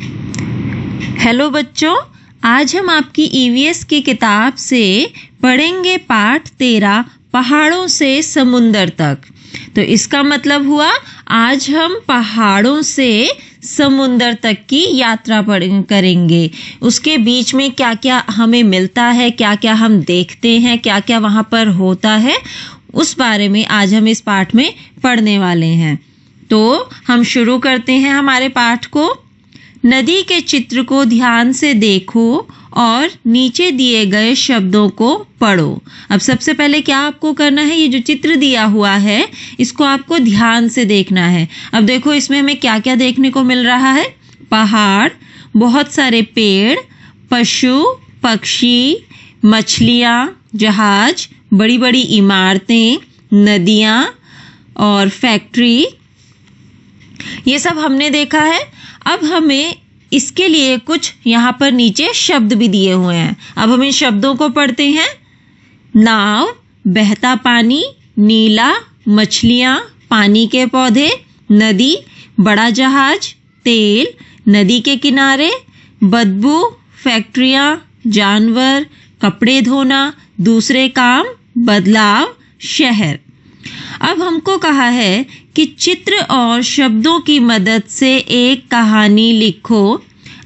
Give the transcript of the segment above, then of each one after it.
Hello बच्चों, आज हम आपकी ईवीएस की किताब से पढ़ेंगे पाठ 13 पहाड़ों से समुंदर तक। तो इसका मतलब हुआ आज हम पहाड़ों से समुंदर तक की यात्रा करेंगे। उसके बीच में क्या क्या हमें मिलता है, क्या क्या हम देखते हैं, क्या क्या वहाँ पर होता है, उस बारे में आज हम इस पाठ में पढ़ने वाले हैं। तो हम शुरू करते हैं हमारे पाठ को। नदी के चित्र को ध्यान से देखो और नीचे दिए गए शब्दों को पढ़ो। अब सबसे पहले क्या आपको करना है, ये जो चित्र दिया हुआ है इसको आपको ध्यान से देखना है। अब देखो इसमें हमें क्या क्या देखने को मिल रहा है। पहाड़, बहुत सारे पेड़, पशु पक्षी, मछलियाँ, जहाज, बड़ी बड़ी इमारतें, नदियाँ और फैक्ट्री, ये सब हमने देखा है। अब हमें इसके लिए कुछ यहाँ पर नीचे शब्द भी दिए हुए हैं। अब हम इन शब्दों को पढ़ते हैं। नाव, बहता पानी, नीला, मछलियाँ, पानी के पौधे, नदी, बड़ा जहाज, तेल, नदी के किनारे, बदबू, फैक्ट्रियाँ, जानवर, कपड़े धोना, दूसरे काम, बदलाव, शहर। अब हमको कहा है कि चित्र और शब्दों की मदद से एक कहानी लिखो।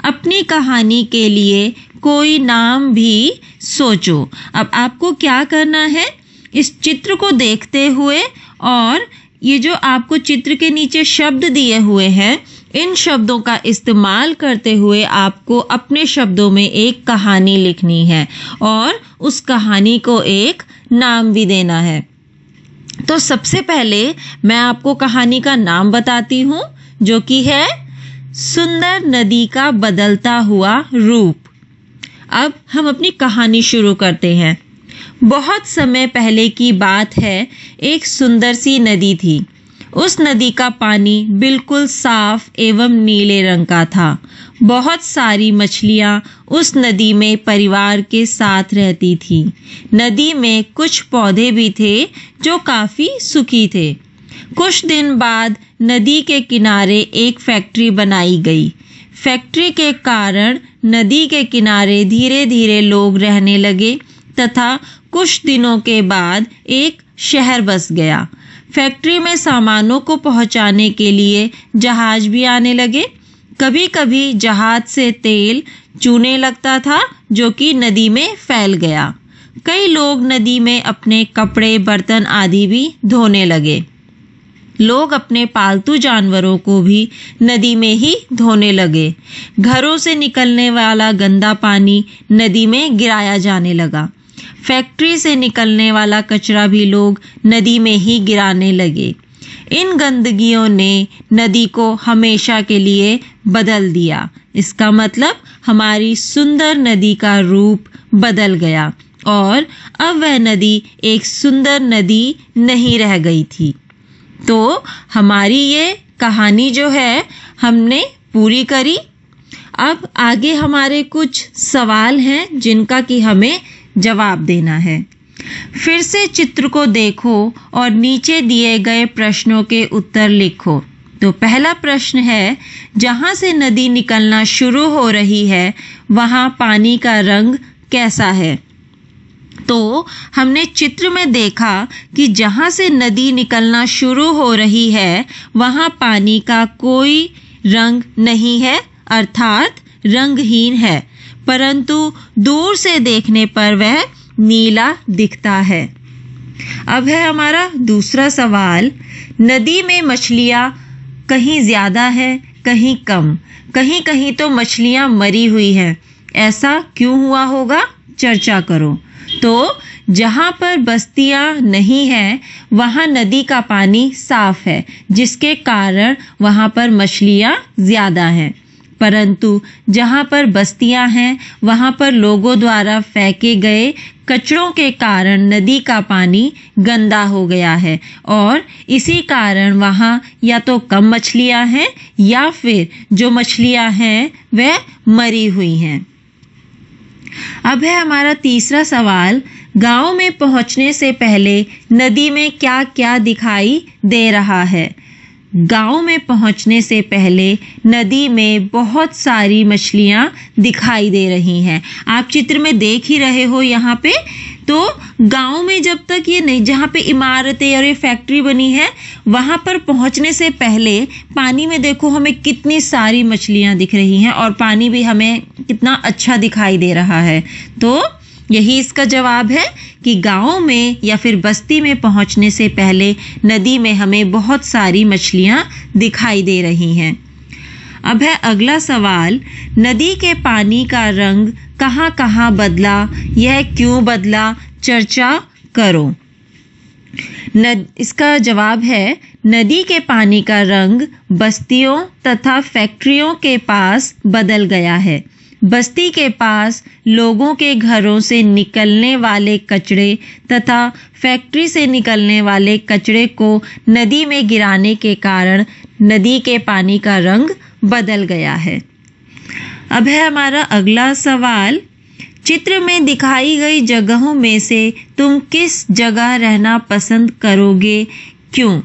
अपनी कहानी के लिए कोई नाम भी सोचो। अब आपको क्या करना है, इस चित्र को देखते हुए और ये जो आपको चित्र के नीचे शब्द दिए हुए हैं, इन शब्दों का इस्तेमाल करते हुए आपको अपने शब्दों में एक कहानी लिखनी है और उस कहानी को एक नाम भी देना है। तो सबसे पहले मैं आपको कहानी का नाम बताती हूँ, जो कि है सुंदर नदी का बदलता हुआ रूप। अब हम अपनी कहानी शुरू करते हैं। बहुत समय पहले की बात है, एक सुंदर सी नदी थी। उस नदी का पानी बिल्कुल साफ एवं नीले रंग का था। बहुत सारी मछलियाँ उस नदी में परिवार के साथ रहती थी। नदी में कुछ पौधे भी थे जो काफी सूखी थे। कुछ दिन बाद नदी के किनारे एक फैक्ट्री बनाई गई। फैक्ट्री के कारण नदी के किनारे धीरे धीरे लोग रहने लगे तथा कुछ दिनों के बाद एक शहर बस गया। फैक्ट्री में सामानों को पहुंचाने के लिए जहाज भी आने लगे। कभी कभी जहाज से तेल चूने लगता था जो कि नदी में फैल गया। कई लोग नदी में अपने कपड़े, बर्तन आदि भी धोने लगे। लोग अपने पालतू जानवरों को भी नदी में ही धोने लगे। घरों से निकलने वाला गंदा पानी नदी में गिराया जाने लगा। फैक्ट्री से निकलने वाला कचरा भी लोग नदी में ही गिराने लगे। इन गंदगियों ने नदी को हमेशा के लिए बदल दिया। इसका मतलब हमारी सुंदर नदी का रूप बदल गया और अब वह नदी एक सुंदर नदी नहीं रह गई थी। तो हमारी ये कहानी जो है हमने पूरी करी। अब आगे हमारे कुछ सवाल हैं जिनका कि हमें जवाब देना है। फिर से चित्र को देखो और नीचे दिए गए प्रश्नों के उत्तर लिखो। तो पहला प्रश्न है, जहाँ से नदी निकलना शुरू हो रही है वहाँ पानी का रंग कैसा है? तो हमने चित्र में देखा कि जहाँ से नदी निकलना शुरू हो रही है वहाँ पानी का कोई रंग नहीं है, अर्थात रंगहीन है, परंतु दूर से देखने पर वह नीला दिखता है। अब है हमारा दूसरा सवाल, नदी में मछलियाँ कहीं ज़्यादा है, कहीं कम, कहीं कहीं तो मछलियाँ मरी हुई हैं। ऐसा क्यों हुआ होगा? चर्चा करो। तो जहाँ पर बस्तियाँ नहीं हैं वहाँ नदी का पानी साफ है, जिसके कारण वहाँ पर मछलियाँ ज़्यादा हैं। परंतु जहाँ पर बस्तियाँ हैं वहाँ पर लोगों द्वारा फेंके गए कचरों के कारण नदी का पानी गंदा हो गया है और इसी कारण वहाँ या तो कम मछलियाँ हैं या फिर जो मछलियाँ हैं वह मरी हुई हैं। अब है हमारा तीसरा सवाल, गांव में पहुंचने से पहले नदी में क्या क्या दिखाई दे रहा है? गांव में पहुंचने से पहले नदी में बहुत सारी मछलियां दिखाई दे रही हैं। आप चित्र में देख ही रहे हो यहाँ पे। तो गांव में जब तक ये नहीं, जहाँ पे इमारतें और ये फैक्ट्री बनी है, वहां पर पहुंचने से पहले पानी में देखो हमें कितनी सारी मछलियां दिख रही हैं और पानी भी हमें कितना अच्छा दिखाई दे रहा है। तो यही इसका जवाब है कि गांव में या फिर बस्ती में पहुंचने से पहले नदी में हमें बहुत सारी मछलियां दिखाई दे रही हैं। अब है अगला सवाल, नदी के पानी का रंग कहाँ कहाँ बदला, यह क्यों बदला, चर्चा करो। इसका जवाब है नदी के पानी का रंग बस्तियों तथा फैक्ट्रियों के पास बदल गया है। बस्ती के पास लोगों के घरों से निकलने वाले कचरे तथा फैक्ट्री से निकलने वाले कचरे को नदी में गिराने के कारण नदी के पानी का रंग बदल गया है। अब है हमारा अगला सवाल, चित्र में दिखाई गई जगहों में से तुम किस जगह रहना पसंद करोगे, क्यों।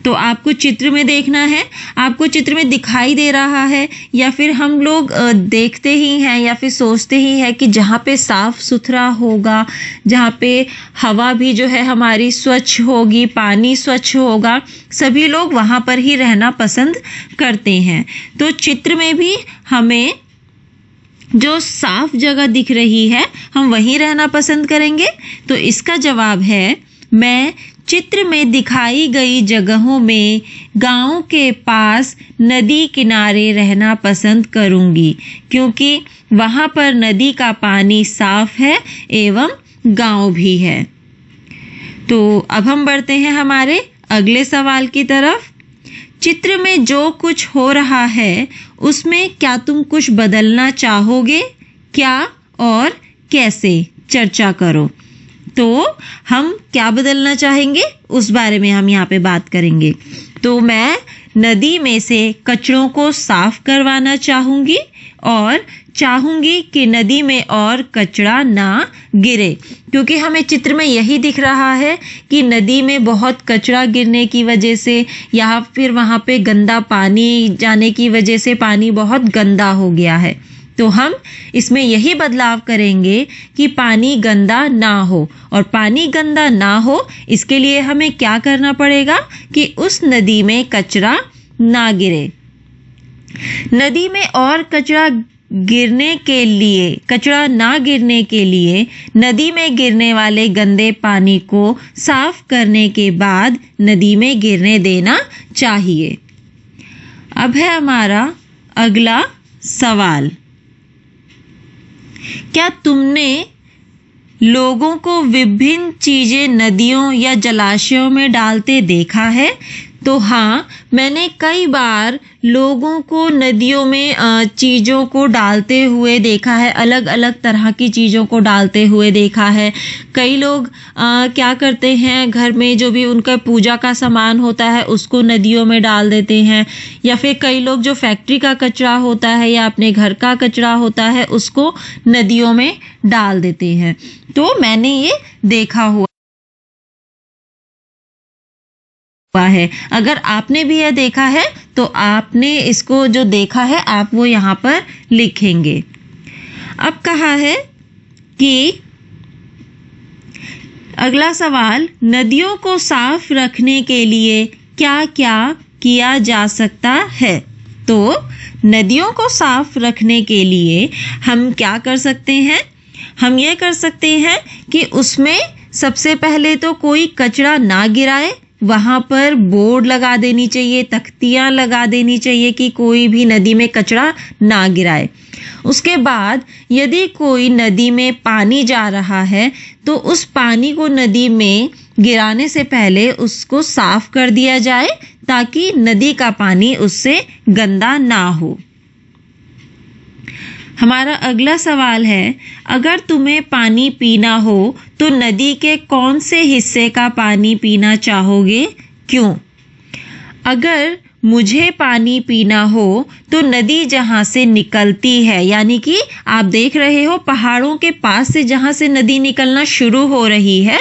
तो आपको चित्र में देखना है, आपको चित्र में दिखाई दे रहा है या फिर हम लोग देखते ही हैं या फिर सोचते ही हैं कि जहाँ पे साफ सुथरा होगा, जहाँ पे हवा भी जो है हमारी स्वच्छ होगी, पानी स्वच्छ होगा, सभी लोग वहाँ पर ही रहना पसंद करते हैं। तो चित्र में भी हमें जो साफ जगह दिख रही है हम वहीं रहना पसंद करेंगे। तो इसका जवाब है मैं चित्र में दिखाई गई जगहों में गांव के पास नदी किनारे रहना पसंद करूंगी, क्योंकि वहां पर नदी का पानी साफ है एवं गांव भी है। तो अब हम बढ़ते हैं हमारे अगले सवाल की तरफ। चित्र में जो कुछ हो रहा है उसमें क्या तुम कुछ बदलना चाहोगे, क्या और कैसे, चर्चा करो। तो हम क्या बदलना चाहेंगे उस बारे में हम यहाँ पे बात करेंगे। तो मैं नदी में से कचरों को साफ करवाना चाहूंगी और चाहूंगी कि नदी में और कचरा ना गिरे, क्योंकि हमें चित्र में यही दिख रहा है कि नदी में बहुत कचरा गिरने की वजह से या फिर वहाँ पे गंदा पानी जाने की वजह से पानी बहुत गंदा हो गया है। तो हम इसमें यही बदलाव करेंगे कि पानी गंदा ना हो, और पानी गंदा ना हो इसके लिए हमें क्या करना पड़ेगा कि उस नदी में कचरा ना गिरे। नदी में और कचरा ना गिरने के लिए नदी में गिरने वाले गंदे पानी को साफ करने के बाद नदी में गिरने देना चाहिए। अब है हमारा अगला सवाल, क्या तुमने लोगों को विभिन्न चीजें नदियों या जलाशयों में डालते देखा है? तो हाँ, मैंने कई बार लोगों को नदियों में चीज़ों को डालते हुए देखा है, अलग अलग तरह की चीज़ों को डालते हुए देखा है। कई लोग क्या करते हैं, घर में जो भी उनका पूजा का सामान होता है उसको नदियों में डाल देते हैं, या फिर कई लोग जो फैक्ट्री का कचरा होता है या अपने घर का कचरा होता है उसको नदियों में डाल देते हैं। तो मैंने ये देखा हुआ है। अगर आपने भी यह देखा है तो आपने इसको जो देखा है आप वो यहाँ पर लिखेंगे। अब कहा है कि अगला सवाल, नदियों को साफ रखने के लिए क्या क्या किया जा सकता है? तो नदियों को साफ रखने के लिए हम क्या कर सकते हैं? हम ये कर सकते हैं कि उसमें सबसे पहले तो कोई कचरा ना गिराए, वहाँ पर बोर्ड लगा देनी चाहिए, तख्तियाँ लगा देनी चाहिए कि कोई भी नदी में कचरा ना गिराए। उसके बाद यदि कोई नदी में पानी जा रहा है तो उस पानी को नदी में गिराने से पहले उसको साफ कर दिया जाए ताकि नदी का पानी उससे गंदा ना हो। हमारा अगला सवाल है, अगर तुम्हें पानी पीना हो तो नदी के कौन से हिस्से का पानी पीना चाहोगे, क्यों? अगर मुझे पानी पीना हो तो नदी जहाँ से निकलती है, यानी कि आप देख रहे हो पहाड़ों के पास से जहाँ से नदी निकलना शुरू हो रही है,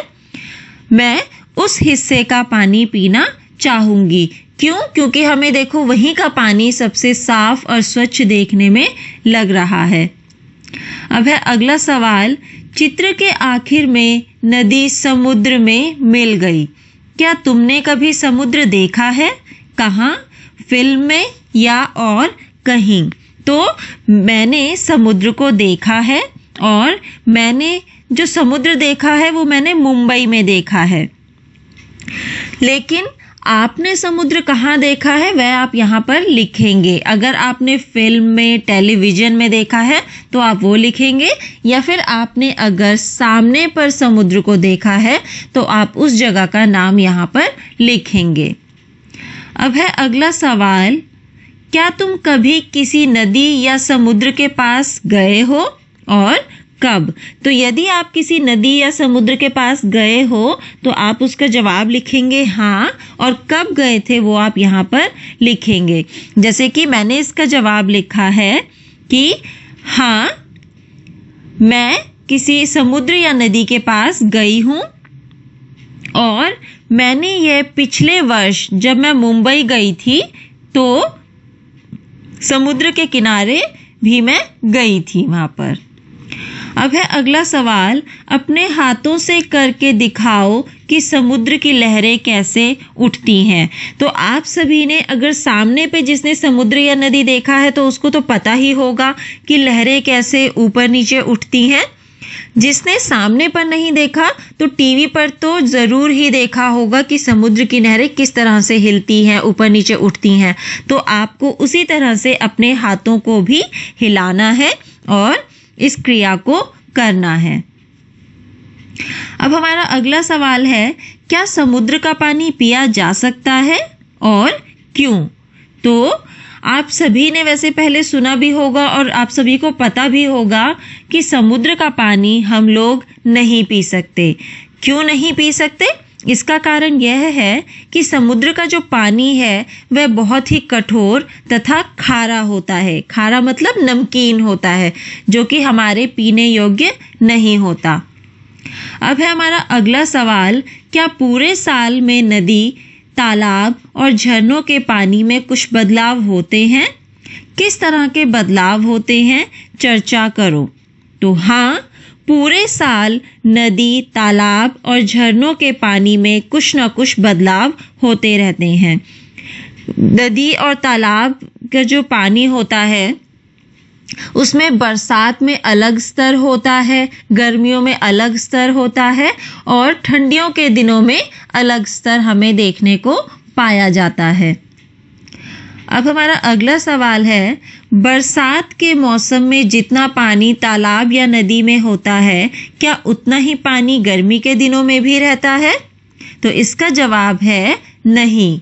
मैं उस हिस्से का पानी पीना चाहूंगी, क्यों? क्योंकि हमें देखो वहीं का पानी सबसे साफ और स्वच्छ देखने में लग रहा है। अब है अगला सवाल, चित्र के आखिर में नदी समुद्र में मिल गई। क्या तुमने कभी समुद्र देखा है? कहाँ? फिल्म में या और कहीं? तो मैंने समुद्र को देखा है और मैंने जो समुद्र देखा है वो मैंने मुंबई में देखा है। लेकिन आपने समुद्र कहाँ देखा है वह आप यहाँ पर लिखेंगे। अगर आपने फिल्म में, टेलीविजन में देखा है तो आप वो लिखेंगे, या फिर आपने अगर सामने पर समुद्र को देखा है तो आप उस जगह का नाम यहाँ पर लिखेंगे। अब है अगला सवाल, क्या तुम कभी किसी नदी या समुद्र के पास गए हो और कब? तो यदि आप किसी नदी या समुद्र के पास गए हो तो आप उसका जवाब लिखेंगे हाँ, और कब गए थे वो आप यहाँ पर लिखेंगे। जैसे कि मैंने इसका जवाब लिखा है कि हाँ, मैं किसी समुद्र या नदी के पास गई हूँ और मैंने ये पिछले वर्ष जब मैं मुंबई गई थी तो समुद्र के किनारे भी मैं गई थी वहां पर। अब है अगला सवाल, अपने हाथों से करके दिखाओ कि समुद्र की लहरें कैसे उठती हैं। तो आप सभी ने अगर सामने पे जिसने समुद्र या नदी देखा है तो उसको तो पता ही होगा कि लहरें कैसे ऊपर नीचे उठती हैं। जिसने सामने पर नहीं देखा तो टीवी पर तो जरूर ही देखा होगा कि समुद्र की लहरें किस तरह से हिलती हैं, ऊपर नीचे उठती हैं। तो आपको उसी तरह से अपने हाथों को भी हिलाना है और इस क्रिया को करना है। अब हमारा अगला सवाल है, क्या समुद्र का पानी पिया जा सकता है और क्यों? तो आप सभी ने वैसे पहले सुना भी होगा और आप सभी को पता भी होगा कि समुद्र का पानी हम लोग नहीं पी सकते। क्यों नहीं पी सकते? इसका कारण यह है कि समुद्र का जो पानी है वह बहुत ही कठोर तथा खारा होता है। खारा मतलब नमकीन होता है, जो कि हमारे पीने योग्य नहीं होता। अब है हमारा अगला सवाल, क्या पूरे साल में नदी, तालाब और झरनों के पानी में कुछ बदलाव होते हैं? किस तरह के बदलाव होते हैं चर्चा करो। तो हाँ, पूरे साल नदी, तालाब और झरनों के पानी में कुछ न कुछ बदलाव होते रहते हैं। नदी और तालाब का जो पानी होता है उसमें बरसात में अलग स्तर होता है, गर्मियों में अलग स्तर होता है और ठंडियों के दिनों में अलग स्तर हमें देखने को पाया जाता है। अब हमारा अगला सवाल है, बरसात के मौसम में जितना पानी तालाब या नदी में होता है क्या उतना ही पानी गर्मी के दिनों में भी रहता है? तो इसका जवाब है नहीं।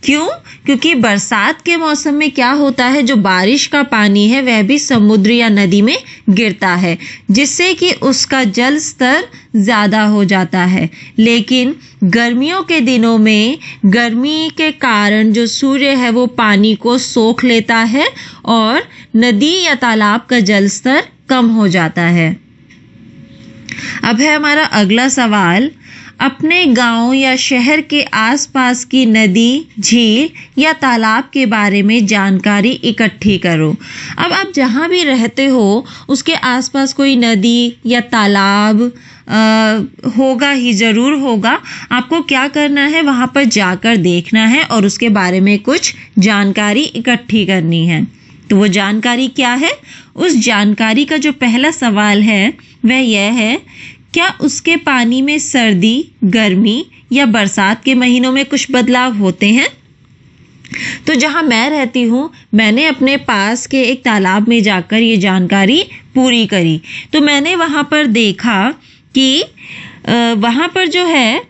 क्यों? क्योंकि बरसात के मौसम में क्या होता है, जो बारिश का पानी है वह भी समुद्र या नदी में गिरता है, जिससे कि उसका जल स्तर ज्यादा हो जाता है। लेकिन गर्मियों के दिनों में गर्मी के कारण जो सूर्य है वो पानी को सोख लेता है और नदी या तालाब का जल स्तर कम हो जाता है। अब है हमारा अगला सवाल, अपने गांव या शहर के आसपास की नदी, झील या तालाब के बारे में जानकारी इकट्ठी करो। अब आप जहां भी रहते हो उसके आसपास कोई नदी या तालाब होगा ही, जरूर होगा। आपको क्या करना है, वहां पर जाकर देखना है और उसके बारे में कुछ जानकारी इकट्ठी करनी है। तो वो जानकारी क्या है? उस जानकारी का जो पहला सवाल है वह यह है, क्या उसके पानी में सर्दी, गर्मी या बरसात के महीनों में कुछ बदलाव होते हैं? तो जहां मैं रहती हूं, मैंने अपने पास के एक तालाब में जाकर ये जानकारी पूरी करी। तो मैंने वहां पर देखा कि वहां पर जो है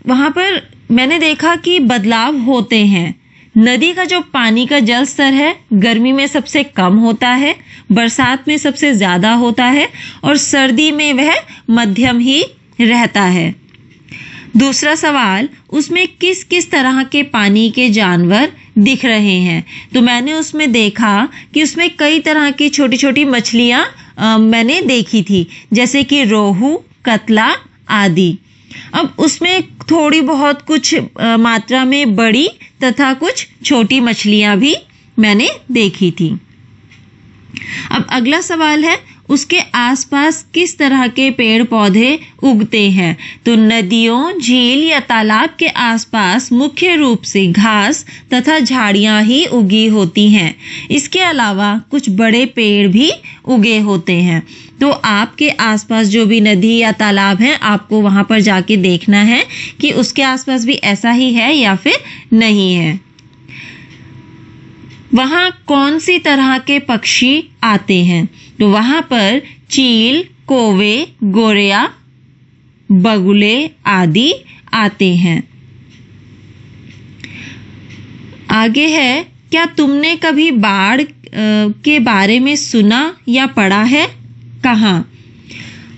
वहां पर मैंने देखा कि बदलाव होते हैं। नदी का जो पानी का जल स्तर है गर्मी में सबसे कम होता है, बरसात में सबसे ज्यादा होता है और सर्दी में वह मध्यम ही रहता है। दूसरा सवाल, उसमें किस किस तरह के पानी के जानवर दिख रहे हैं? तो मैंने उसमें देखा कि उसमें कई तरह की छोटी छोटी मछलियां मैंने देखी थी, जैसे कि रोहू, कतला आदि। अब उसमें थोड़ी बहुत कुछ मात्रा में बड़ी तथा कुछ छोटी मछलियां भी मैंने देखी थी। अब अगला सवाल है, उसके आसपास किस तरह के पेड़ पौधे उगते हैं? तो नदियों, झील या तालाब के आसपास मुख्य रूप से घास तथा झाड़ियां ही उगी होती हैं। इसके अलावा कुछ बड़े पेड़ भी उगे होते हैं। तो आपके आसपास जो भी नदी या तालाब है, आपको वहां पर जाके देखना है कि उसके आसपास भी ऐसा ही है या फिर नहीं है। वहां कौन सी तरह के पक्षी आते हैं? तो वहां पर चील, कौवे, गोरैया, बगुले आदि आते हैं। आगे है, क्या तुमने कभी बाढ़ के बारे में सुना या पढ़ा है? कहाँ?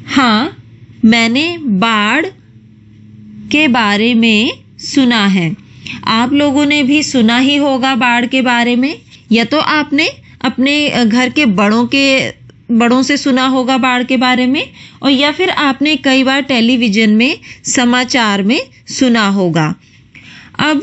हाँ, मैंने बाढ़ के बारे में सुना है। आप लोगों ने भी सुना ही होगा बाढ़ के बारे में, या तो आपने अपने घर के बड़ों से सुना होगा बाढ़ के बारे में, और या फिर आपने कई बार टेलीविजन में, समाचार में सुना होगा। अब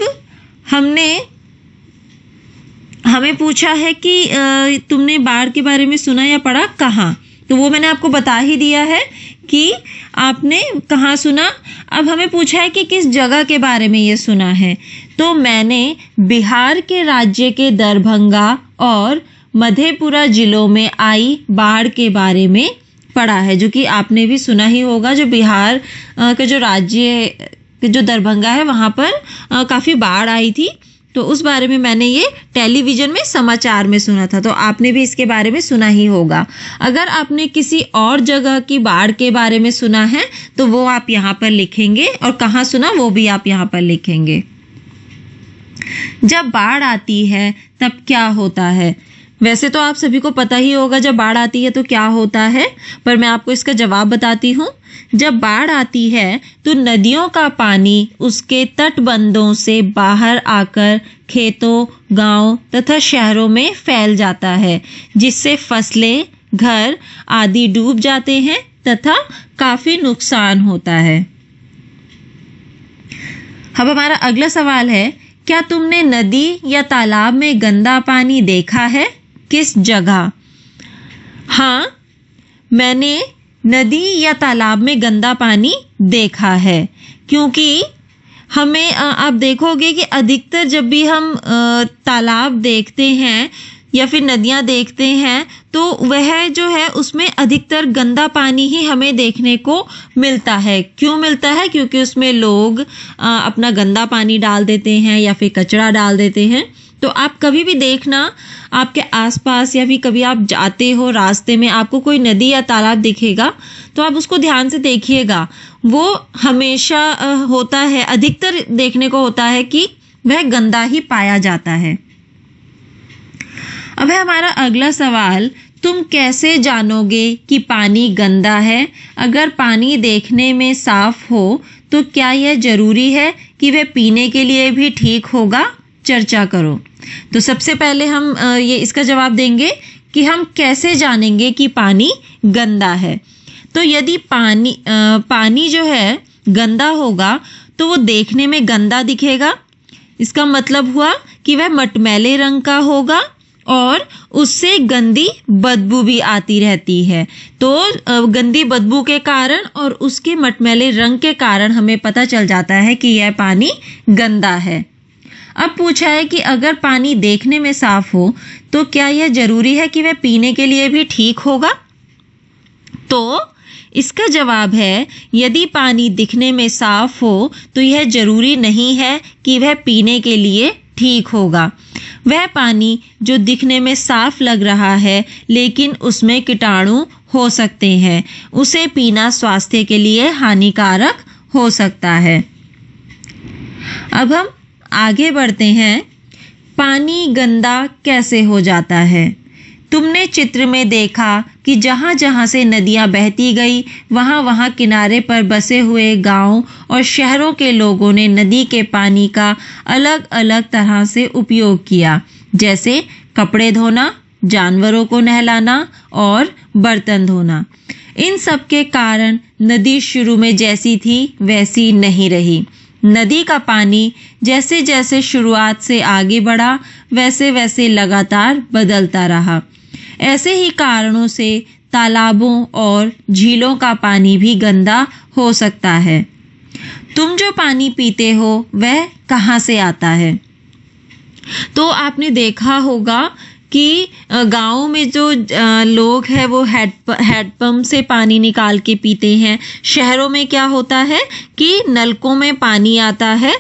हमें पूछा है कि तुमने बाढ़ के बारे में सुना या पढ़ा कहाँ? तो वो मैंने आपको बता ही दिया है कि आपने कहाँ सुना। अब हमें पूछा है कि किस जगह के बारे में ये सुना है। तो मैंने बिहार के राज्य के दरभंगा और मधेपुरा जिलों में आई बाढ़ के बारे में पढ़ा है, जो कि आपने भी सुना ही होगा। जो बिहार का जो राज्य जो दरभंगा है, वहां पर काफी बाढ़ आई थी। तो उस बारे में मैंने ये टेलीविजन में, समाचार में सुना था। तो आपने भी इसके बारे में सुना ही होगा। अगर आपने किसी और जगह की बाढ़ के बारे में सुना है तो वो आप यहाँ पर लिखेंगे, और कहाँ सुना वो भी आप यहाँ पर लिखेंगे। जब बाढ़ आती है तब क्या होता है? वैसे तो आप सभी को पता ही होगा जब बाढ़ आती है तो क्या होता है, पर मैं आपको इसका जवाब बताती हूँ। जब बाढ़ आती है तो नदियों का पानी उसके तटबंधों से बाहर आकर खेतों, गांव तथा शहरों में फैल जाता है, जिससे फसलें, घर आदि डूब जाते हैं तथा काफी नुकसान होता है। अब हमारा अगला सवाल है, क्या तुमने नदी या तालाब में गंदा पानी देखा है? किस जगह? हाँ, मैंने नदी या तालाब में गंदा पानी देखा है, क्योंकि हमें आप देखोगे कि अधिकतर जब भी हम तालाब देखते हैं या फिर नदियां देखते हैं तो वह जो है उसमें अधिकतर गंदा पानी ही हमें देखने को मिलता है। क्यों मिलता है? क्योंकि उसमें लोग अपना गंदा पानी डाल देते हैं या फिर कचरा डाल देते हैं। तो आप कभी भी देखना, आपके आसपास या फिर कभी आप जाते हो रास्ते में, आपको कोई नदी या तालाब दिखेगा तो आप उसको ध्यान से देखिएगा। वो हमेशा होता है, अधिकतर देखने को होता है कि वह गंदा ही पाया जाता है। अब है हमारा अगला सवाल, तुम कैसे जानोगे कि पानी गंदा है? अगर पानी देखने में साफ हो तो क्या यह जरूरी है कि वह पीने के लिए भी ठीक होगा? चर्चा करो। तो सबसे पहले हम ये इसका जवाब देंगे कि हम कैसे जानेंगे कि पानी गंदा है। तो यदि पानी जो है गंदा होगा तो वो देखने में गंदा दिखेगा। इसका मतलब हुआ कि वह मटमैले रंग का होगा और उससे गंदी बदबू भी आती रहती है। तो गंदी बदबू के कारण और उसके मटमैले रंग के कारण हमें पता चल जाता है कि यह पानी गंदा है। अब पूछा है कि अगर पानी देखने में साफ हो तो क्या यह जरूरी है कि वह पीने के लिए भी ठीक होगा? तो इसका जवाब है, यदि पानी दिखने में साफ हो तो यह जरूरी नहीं है कि वह पीने के लिए ठीक होगा। वह पानी जो दिखने में साफ लग रहा है लेकिन उसमें कीटाणु हो सकते हैं, उसे पीना स्वास्थ्य के लिए हानिकारक हो सकता है। अब हम आगे बढ़ते हैं। पानी गंदा कैसे हो जाता है? तुमने चित्र में देखा कि जहां जहां से नदियां बहती गई वहां वहां किनारे पर बसे हुए गांव और शहरों के लोगों ने नदी के पानी का अलग अलग तरह से उपयोग किया, जैसे कपड़े धोना, जानवरों को नहलाना और बर्तन धोना। इन सब के कारण नदी शुरू में जैसी थी वैसी नहीं रही। नदी का पानी जैसे जैसे शुरुआत से आगे बढ़ा वैसे वैसे लगातार बदलता रहा। ऐसे ही कारणों से तालाबों और झीलों का पानी भी गंदा हो सकता है। तुम जो पानी पीते हो वह कहाँ से आता है? तो आपने देखा होगा कि गाँव में जो लोग हैं वो हैंडपंप से पानी निकाल के पीते हैं। शहरों में क्या होता है कि नलकों में पानी आता है।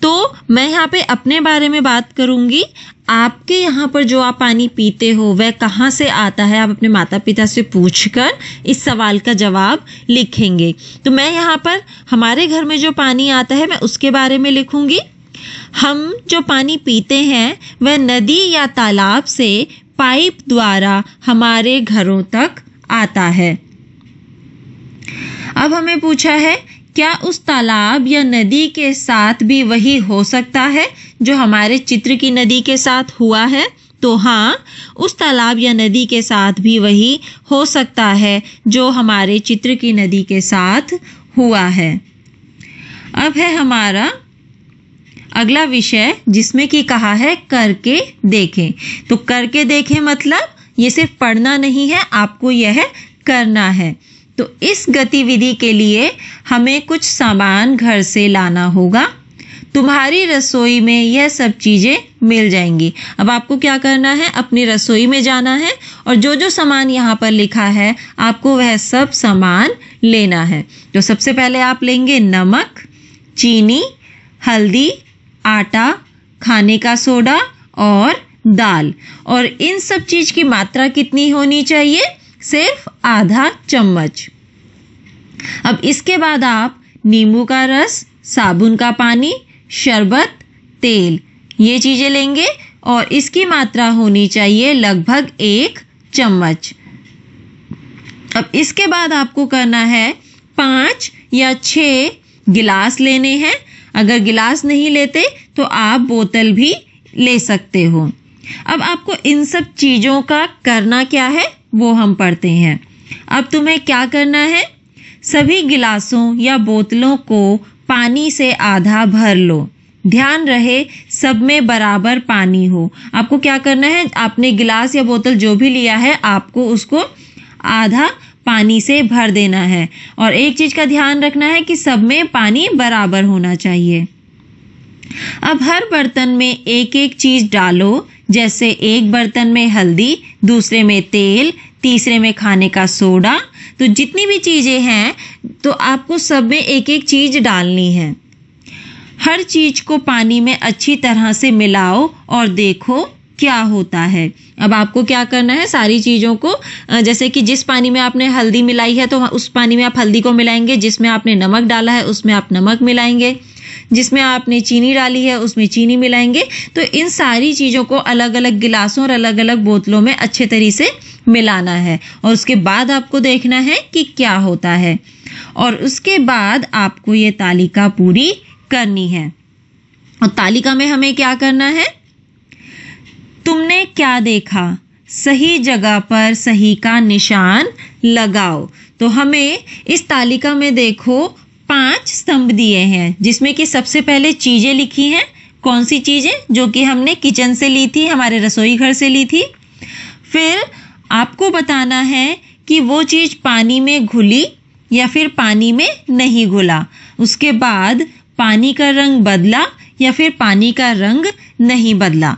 तो मैं यहाँ पे अपने बारे में बात करूँगी। आपके यहाँ पर जो आप पानी पीते हो वह कहाँ से आता है, आप अपने माता पिता से पूछकर इस सवाल का जवाब लिखेंगे। तो मैं यहाँ पर हमारे घर में जो पानी आता है मैं उसके बारे में लिखूँगी। हम जो पानी पीते हैं वह नदी या तालाब से पाइप द्वारा हमारे घरों तक आता है। अब हमें पूछा है, क्या उस तालाब या नदी के साथ भी वही हो सकता है जो हमारे चित्र की नदी के साथ हुआ है? तो हाँ, उस तालाब या नदी के साथ भी वही हो सकता है जो हमारे चित्र की नदी के साथ हुआ है। अब है हमारा अगला विषय जिसमें कि कहा है करके देखें। तो करके देखें मतलब ये सिर्फ पढ़ना नहीं है, आपको यह करना है। तो इस गतिविधि के लिए हमें कुछ सामान घर से लाना होगा। तुम्हारी रसोई में यह सब चीज़ें मिल जाएंगी। अब आपको क्या करना है, अपनी रसोई में जाना है और जो जो सामान यहाँ पर लिखा है आपको वह सब सामान लेना है। तो सबसे पहले आप लेंगे नमक, चीनी, हल्दी, आटा, खाने का सोडा और दाल। और इन सब चीज की मात्रा कितनी होनी चाहिए? सिर्फ आधा चम्मच। अब इसके बाद आप नींबू का रस, साबुन का पानी, शरबत, तेल, ये चीजें लेंगे और इसकी मात्रा होनी चाहिए लगभग 1 चम्मच। अब इसके बाद आपको करना है 5 या 6 गिलास लेने हैं। अगर गिलास नहीं लेते तो आप बोतल भी ले सकते हो। अब आपको इन सब चीज़ों का करना क्या है वो हम पढ़ते हैं। अब तुम्हें क्या करना है, सभी गिलासों या बोतलों को पानी से आधा भर लो। ध्यान रहे सब में बराबर पानी हो। आपको क्या करना है, आपने गिलास या बोतल जो भी लिया है आपको उसको आधा पानी से भर देना है। और एक चीज का ध्यान रखना है कि सब में पानी बराबर होना चाहिए। अब हर बर्तन में एक एक चीज डालो। जैसे एक बर्तन में हल्दी, दूसरे में तेल, तीसरे में खाने का सोडा। तो जितनी भी चीजें हैं तो आपको सब में एक एक चीज डालनी है। हर चीज को पानी में अच्छी तरह से मिलाओ और देखो क्या होता है। अब आपको क्या करना है, सारी चीज़ों को जैसे कि जिस पानी में आपने हल्दी मिलाई है तो उस पानी में आप हल्दी को मिलाएंगे, जिसमें आपने नमक डाला है उसमें आप नमक मिलाएंगे, जिसमें आपने चीनी डाली है उसमें चीनी मिलाएंगे। तो इन सारी चीज़ों को अलग अलग गिलासों और अलग अलग बोतलों में अच्छे तरीके से मिलाना है और उसके बाद आपको देखना है कि क्या होता है। और उसके बाद आपको ये तालिका पूरी करनी है। और तालिका में हमें क्या करना है, तुमने क्या देखा, सही जगह पर सही का निशान लगाओ। तो हमें इस तालिका में देखो 5 स्तंभ दिए हैं जिसमें कि सबसे पहले चीजें लिखी हैं। कौन सी चीजें? जो कि हमने किचन से ली थी, हमारे रसोई घर से ली थी। फिर आपको बताना है कि वो चीज पानी में घुली या फिर पानी में नहीं घुला। उसके बाद पानी का रंग बदला या फिर पानी का रंग नहीं बदला।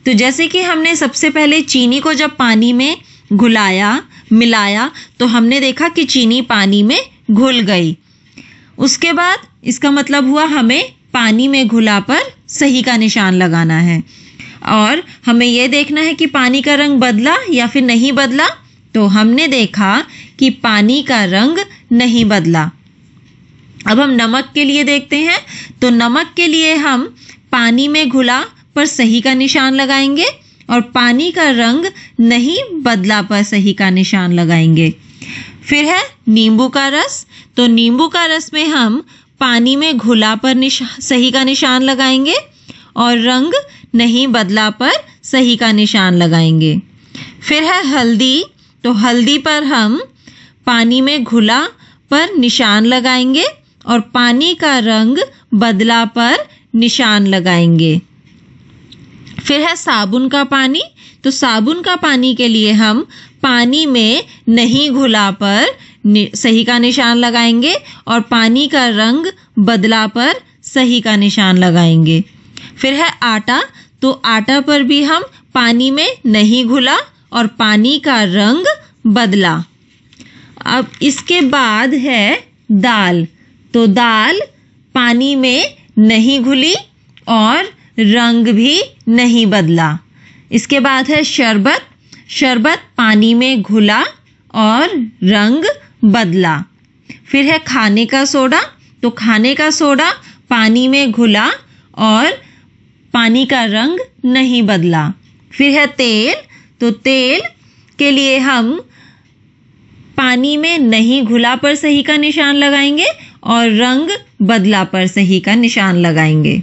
तो जैसे कि हमने सबसे पहले चीनी को जब पानी में घुलाया, मिलाया, तो हमने देखा कि चीनी पानी में घुल गई। उसके बाद इसका मतलब हुआ हमें पानी में घुला पर सही का निशान लगाना है। और हमें यह देखना है कि पानी का रंग बदला या फिर नहीं बदला। तो हमने देखा कि पानी का रंग नहीं बदला। अब हम नमक के लिए देखते हैं। तो नमक के लिए हम पानी में घुला पर सही का निशान लगाएंगे और पानी का रंग नहीं बदला पर सही का निशान लगाएंगे। फिर है नींबू का रस। तो नींबू का रस में हम पानी में घुला पर सही का निशान लगाएंगे और रंग नहीं बदला पर सही का निशान लगाएंगे। फिर है हल्दी। तो हल्दी पर हम पानी में घुला पर निशान लगाएंगे और पानी का रंग बदला पर निशान लगाएंगे। फिर है साबुन का पानी। तो साबुन का पानी के लिए हम पानी में नहीं घुला पर सही का निशान लगाएंगे और पानी का रंग बदला पर सही का निशान लगाएंगे। फिर है आटा। तो आटा पर भी हम पानी में नहीं घुला और पानी का रंग बदला। अब इसके बाद है दाल। तो दाल पानी में नहीं घुली और रंग भी नहीं बदला। इसके बाद है शरबत। शरबत पानी में घुला और रंग बदला। फिर है खाने का सोडा। तो खाने का सोडा पानी में घुला और पानी का रंग नहीं बदला। फिर है तेल। तो तेल के लिए हम पानी में नहीं घुला पर सही का निशान लगाएंगे और रंग बदला पर सही का निशान लगाएंगे।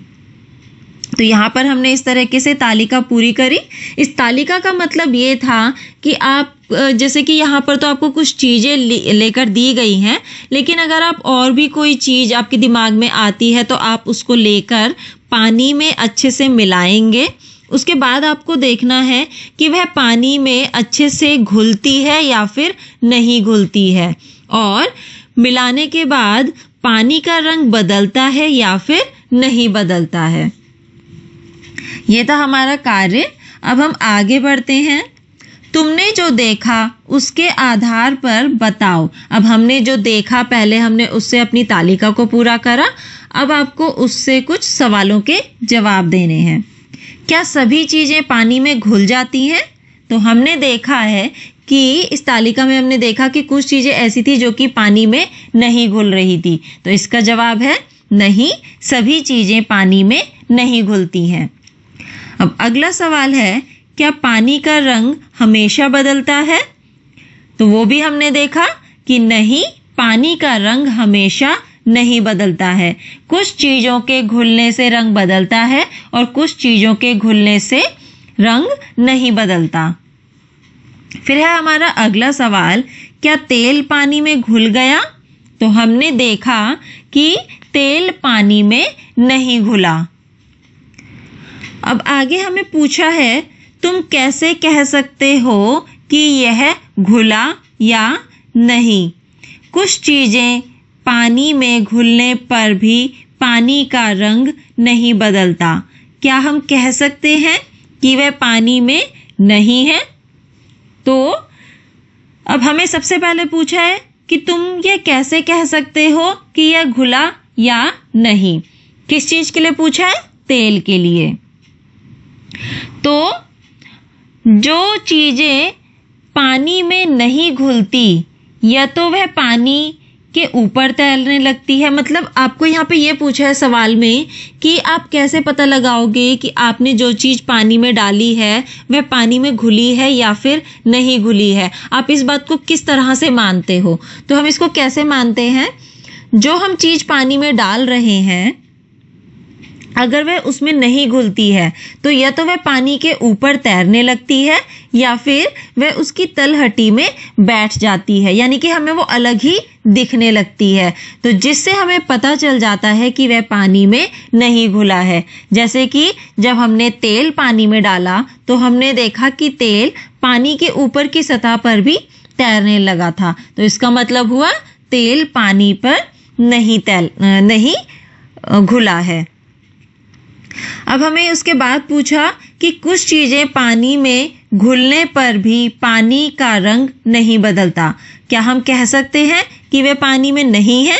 तो यहाँ पर हमने इस तरीके से तालिका पूरी करी। इस तालिका का मतलब ये था कि आप जैसे कि यहाँ पर तो आपको कुछ चीज़ें लेकर दी गई हैं, लेकिन अगर आप और भी कोई चीज़ आपके दिमाग में आती है तो आप उसको लेकर पानी में अच्छे से मिलाएंगे। उसके बाद आपको देखना है कि वह पानी में अच्छे से घुलती है या फिर नहीं घुलती है, और मिलाने के बाद पानी का रंग बदलता है या फिर नहीं बदलता है। ये था हमारा कार्य। अब हम आगे बढ़ते हैं। तुमने जो देखा उसके आधार पर बताओ। अब हमने जो देखा पहले हमने उससे अपनी तालिका को पूरा करा। अब आपको उससे कुछ सवालों के जवाब देने हैं। क्या सभी चीज़ें पानी में घुल जाती हैं? तो हमने देखा है कि इस तालिका में हमने देखा कि कुछ चीज़ें ऐसी थी जो कि पानी में नहीं घुल रही थी। तो इसका जवाब है नहीं, सभी चीज़ें पानी में नहीं घुलती हैं। अब अगला सवाल है, क्या पानी का रंग हमेशा बदलता है? तो वो भी हमने देखा कि नहीं, पानी का रंग हमेशा नहीं बदलता है। कुछ चीज़ों के घुलने से रंग बदलता है और कुछ चीज़ों के घुलने से रंग नहीं बदलता। फिर है हमारा अगला सवाल, क्या तेल पानी में घुल गया? तो हमने देखा कि तेल पानी में नहीं घुला। अब आगे हमें पूछा है, तुम कैसे कह सकते हो कि यह घुला या नहीं? कुछ चीज़ें पानी में घुलने पर भी पानी का रंग नहीं बदलता। क्या हम कह सकते हैं कि वह पानी में नहीं है? तो अब हमें सबसे पहले पूछा है कि तुम ये कैसे कह सकते हो कि यह घुला या नहीं। किस चीज़ के लिए पूछा है? तेल के लिए। तो जो चीज़ें पानी में नहीं घुलती या तो वह पानी के ऊपर तैरने लगती है। मतलब आपको यहाँ पे ये पूछा है सवाल में कि आप कैसे पता लगाओगे कि आपने जो चीज़ पानी में डाली है वह पानी में घुली है या फिर नहीं घुली है। आप इस बात को किस तरह से मानते हो? तो हम इसको कैसे मानते हैं, जो हम चीज़ पानी में डाल रहे हैं अगर वह उसमें नहीं घुलती है तो या तो वह पानी के ऊपर तैरने लगती है या फिर वह उसकी तलहटी में बैठ जाती है, यानी कि हमें वो अलग ही दिखने लगती है। तो जिससे हमें पता चल जाता है कि वह पानी में नहीं घुला है। जैसे कि जब हमने तेल पानी में डाला तो हमने देखा कि तेल पानी के ऊपर की सतह पर भी तैरने लगा था। तो इसका मतलब हुआ तेल पानी पर नहीं घुला है। अब हमें उसके बाद पूछा कि कुछ चीज़ें पानी में घुलने पर भी पानी का रंग नहीं बदलता। क्या हम कह सकते हैं कि वे पानी में नहीं है?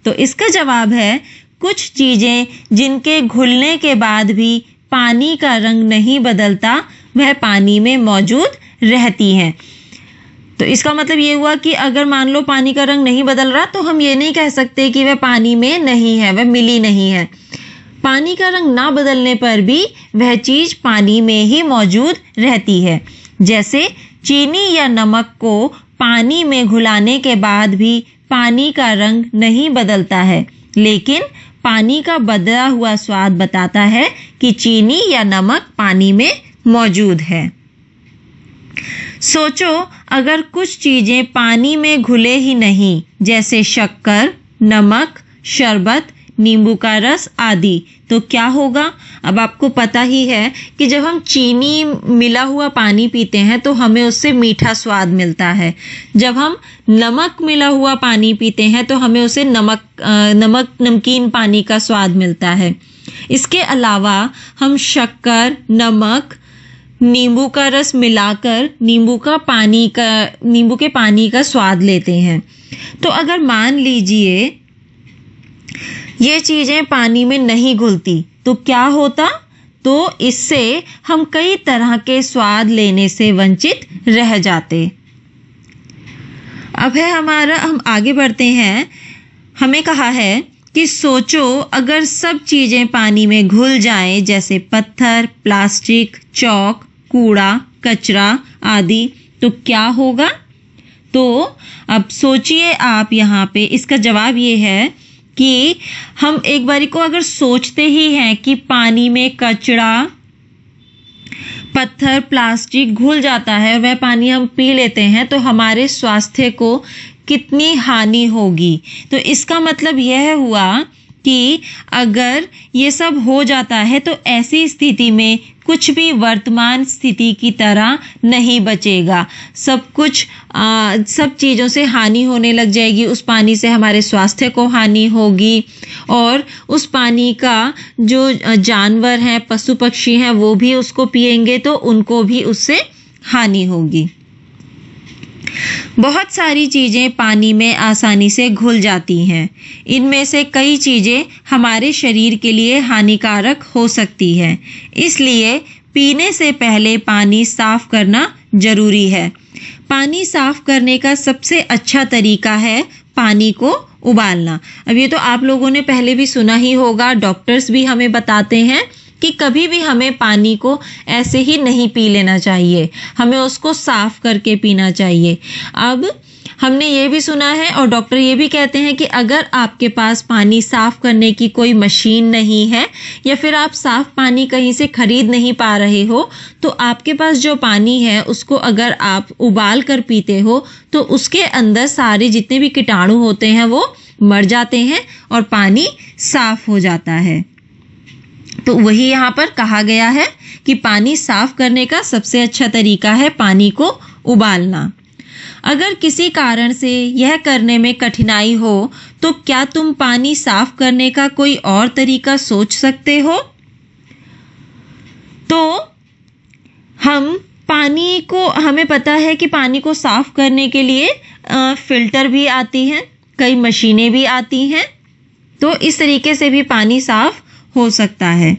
तो इसका जवाब है कुछ चीज़ें जिनके घुलने के बाद भी पानी का रंग नहीं बदलता वह पानी में मौजूद रहती हैं। तो इसका मतलब ये हुआ कि अगर मान लो पानी का रंग नहीं बदल रहा तो हम ये नहीं कह सकते कि वह पानी में नहीं है, वह मिली नहीं है। पानी का रंग ना बदलने पर भी वह चीज़ पानी में ही मौजूद रहती है। जैसे चीनी या नमक को पानी में घुलाने के बाद भी पानी का रंग नहीं बदलता है, लेकिन पानी का बदला हुआ स्वाद बताता है कि चीनी या नमक पानी में मौजूद है। सोचो, अगर कुछ चीजें पानी में घुले ही नहीं, जैसे शक्कर, नमक, शरबत, नींबू का रस आदि, तो क्या होगा? अब आपको पता ही है कि जब हम चीनी मिला हुआ पानी पीते हैं तो हमें उससे मीठा स्वाद मिलता है। जब हम नमक मिला हुआ पानी पीते हैं तो हमें उससे नमकीन पानी का स्वाद मिलता है। इसके अलावा हम शक्कर, नमक, नींबू का रस मिलाकर नींबू के पानी का स्वाद लेते हैं। तो अगर मान लीजिए ये चीजें पानी में नहीं घुलती तो क्या होता? तो इससे हम कई तरह के स्वाद लेने से वंचित रह जाते। अब हम आगे बढ़ते हैं। हमें कहा है कि सोचो अगर सब चीजें पानी में घुल जाएं, जैसे पत्थर, प्लास्टिक, चौक, कूड़ा, कचरा आदि, तो क्या होगा? तो अब सोचिए आप, यहाँ पे इसका जवाब ये है कि हम एक बारी को अगर सोचते ही हैं कि पानी में कचरा, पत्थर, प्लास्टिक घुल जाता है और वह पानी हम पी लेते हैं तो हमारे स्वास्थ्य को कितनी हानि होगी। तो इसका मतलब यह हुआ कि अगर ये सब हो जाता है तो ऐसी स्थिति में कुछ भी वर्तमान स्थिति की तरह नहीं बचेगा। सब चीज़ों से हानि होने लग जाएगी। उस पानी से हमारे स्वास्थ्य को हानि होगी और उस पानी का जो जानवर हैं, पशु पक्षी हैं, वो भी उसको पिएंगे तो उनको भी उससे हानि होगी। बहुत सारी चीजें पानी में आसानी से घुल जाती हैं। इनमें से कई चीजें हमारे शरीर के लिए हानिकारक हो सकती हैं। इसलिए पीने से पहले पानी साफ करना जरूरी है। पानी साफ करने का सबसे अच्छा तरीका है पानी को उबालना। अब ये तो आप लोगों ने पहले भी सुना ही होगा, डॉक्टर्स भी हमें बताते हैं कि कभी भी हमें पानी को ऐसे ही नहीं पी लेना चाहिए, हमें उसको साफ करके पीना चाहिए। अब हमने ये भी सुना है और डॉक्टर ये भी कहते हैं कि अगर आपके पास पानी साफ करने की कोई मशीन नहीं है या फिर आप साफ पानी कहीं से खरीद नहीं पा रहे हो, तो आपके पास जो पानी है उसको अगर आप उबाल कर पीते हो तो उसके अंदर सारे जितने भी कीटाणु होते हैं वो मर जाते हैं और पानी साफ हो जाता है। तो वही यहाँ पर कहा गया है कि पानी साफ करने का सबसे अच्छा तरीका है पानी को उबालना। अगर किसी कारण से यह करने में कठिनाई हो तो क्या तुम पानी साफ करने का कोई और तरीका सोच सकते हो? तो हमें पता है कि पानी को साफ करने के लिए फिल्टर भी आती हैं, कई मशीनें भी आती हैं। तो इस तरीके से भी पानी साफ हो सकता है।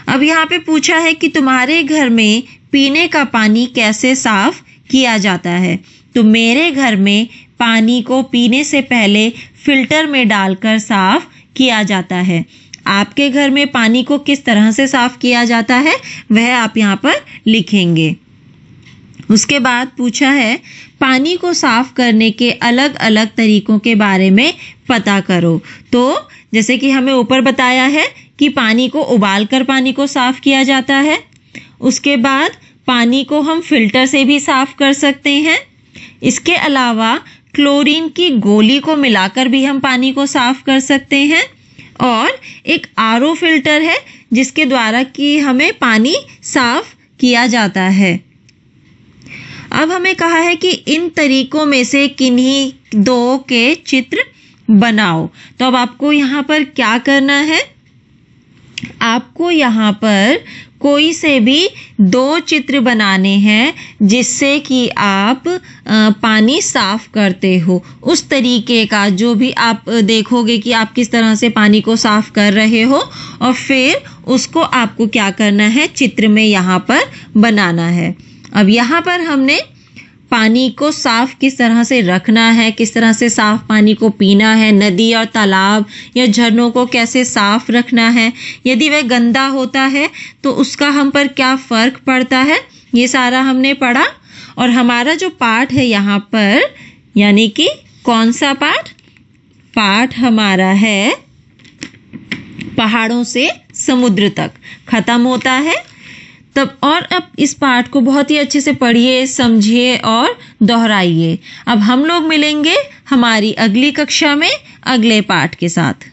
अब यहाँ पे पूछा है कि तुम्हारे घर में पीने का पानी कैसे साफ किया जाता है? तो मेरे घर में पानी को पीने से पहले फिल्टर में डालकर साफ किया जाता है। आपके घर में पानी को किस तरह से साफ किया जाता है वह आप यहाँ पर लिखेंगे। उसके बाद पूछा है पानी को साफ करने के अलग अलग तरीकों के बारे में पता करो। तो जैसे कि हमें ऊपर बताया है कि पानी को उबालकर पानी को साफ किया जाता है। उसके बाद पानी को हम फिल्टर से भी साफ कर सकते हैं। इसके अलावा क्लोरीन की गोली को मिलाकर भी हम पानी को साफ कर सकते हैं। और एक आरओ फिल्टर है जिसके द्वारा कि हमें पानी साफ किया जाता है। अब हमें कहा है कि इन तरीकों में से किन्हीं दो के चित्र बनाओ। तो अब आपको यहाँ पर क्या करना है? आपको यहाँ पर कोई से भी दो चित्र बनाने हैं जिससे कि आप पानी साफ करते हो। उस तरीके का जो भी आप देखोगे कि आप किस तरह से पानी को साफ कर रहे हो और फिर उसको आपको क्या करना है, चित्र में यहाँ पर बनाना है। अब यहाँ पर हमने पानी को साफ किस तरह से रखना है, किस तरह से साफ पानी को पीना है, नदी और तालाब या झरनों को कैसे साफ रखना है, यदि वह गंदा होता है तो उसका हम पर क्या फर्क पड़ता है, ये सारा हमने पढ़ा। और हमारा जो पाठ है यहाँ पर, यानी कि कौन सा पाठ? पाठ हमारा है पहाड़ों से समुद्र तक खत्म होता है। तब और अब इस पाठ को बहुत ही अच्छे से पढ़िए, समझिए और दोहराइए। अब हम लोग मिलेंगे हमारी अगली कक्षा में अगले पाठ के साथ।